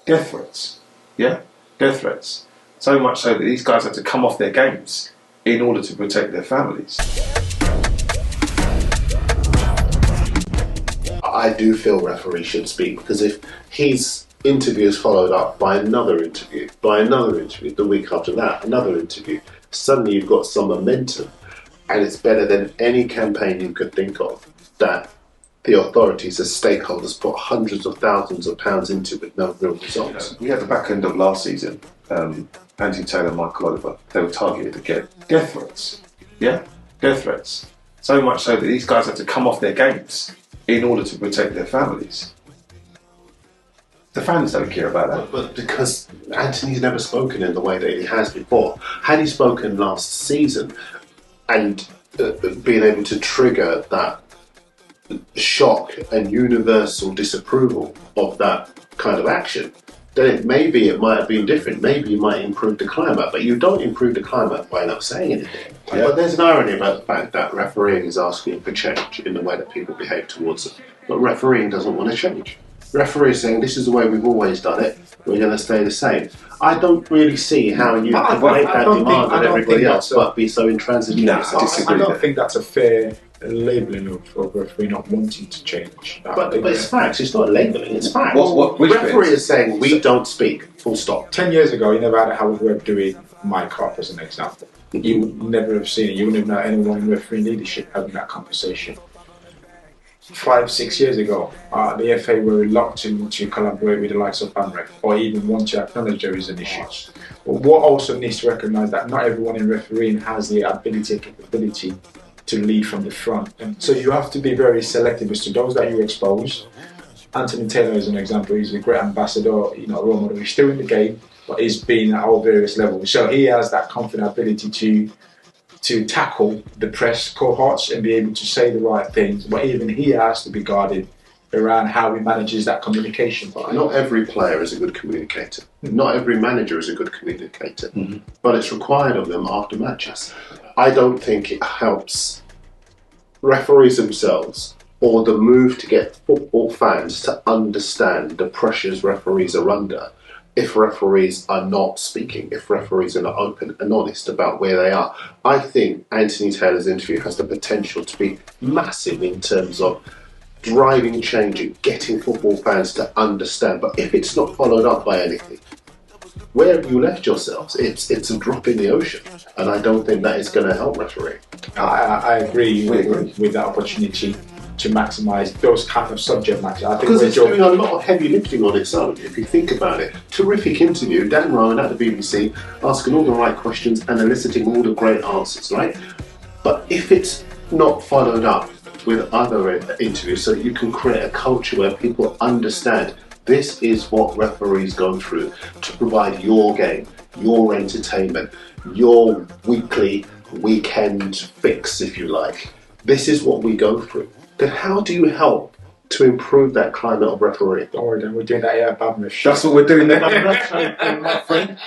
Death threats. Yeah? Death threats. So much so that these guys had to come off their games in order to protect their families. I do feel referees should speak, because if his interview is followed up by another interview, the week after that, another interview, suddenly you've got some momentum, and it's better than any campaign you could think of that the authorities as stakeholders put hundreds of thousands of pounds into with no real results. We had the back end of last season, Anthony Taylor and Michael Oliver, they were targeted again. Death threats. Yeah? Death threats. So much so that these guys had to come off their games in order to protect their families. The fans don't care about that. But because Anthony's never spoken in the way that he has before. Had he spoken last season and been able to trigger that shock and universal disapproval of that kind of action, then maybe it might have been different. Maybe you might improve the climate, but you don't improve the climate by not saying anything. Yeah. But there's an irony about the fact that refereeing is asking for change in the way that people behave towards it. But refereeing doesn't want to change. Referee is saying, this is the way we've always done it, we're going to stay the same. I don't really see how you can make that demand on everybody else, but be so intransigent. I don't think that's a fair labelling of referee not wanting to change. But it's facts, it's not labelling, it's facts. Which referee is saying, we don't speak, full stop. 10 years ago, you never had Howard Webb doing my crop as an example. You would never have seen it, you wouldn't have known anyone in referee leadership having that conversation. 5-6 years ago, the FA were reluctant to collaborate with the likes of BAMREF or even want to acknowledge there is an issue. But what also needs to recognise that not everyone in refereeing has the ability and capability to lead from the front. And so you have to be very selective as to those that you expose. Anthony Taylor is an example, he's a great ambassador, role model. He's still in the game, but he's been at all various levels. So he has that confident ability to tackle the press cohorts and be able to say the right things, but even he has to be guarded around how he manages that communication. Not every player is a good communicator. Not every manager is a good communicator. But it's required of them after matches. I don't think it helps referees themselves or the move to get football fans to understand the pressures referees are under if referees are not speaking, if referees are not open and honest about where they are. I think Anthony Taylor's interview has the potential to be massive in terms of driving change and getting football fans to understand. But if it's not followed up by anything, where have you left yourselves? It's a drop in the ocean, and I don't think that is going to help refereeing. I agree with that opportunity to maximise those kind of subject matter. I think because it's doing a lot of heavy lifting on its own, if you think about it. Terrific interview, Dan Ryan at the BBC, asking all the right questions and eliciting all the great answers, right? But if it's not followed up with other interviews so that you can create a culture where people understand this is what referees go through to provide your game, your entertainment, your weekly, weekend fix, if you like. This is what we go through. Then how do you help to improve that climate of refereeing? Don't worry, then we're doing that here at BAMREF Show. That's what we're doing there, my friend.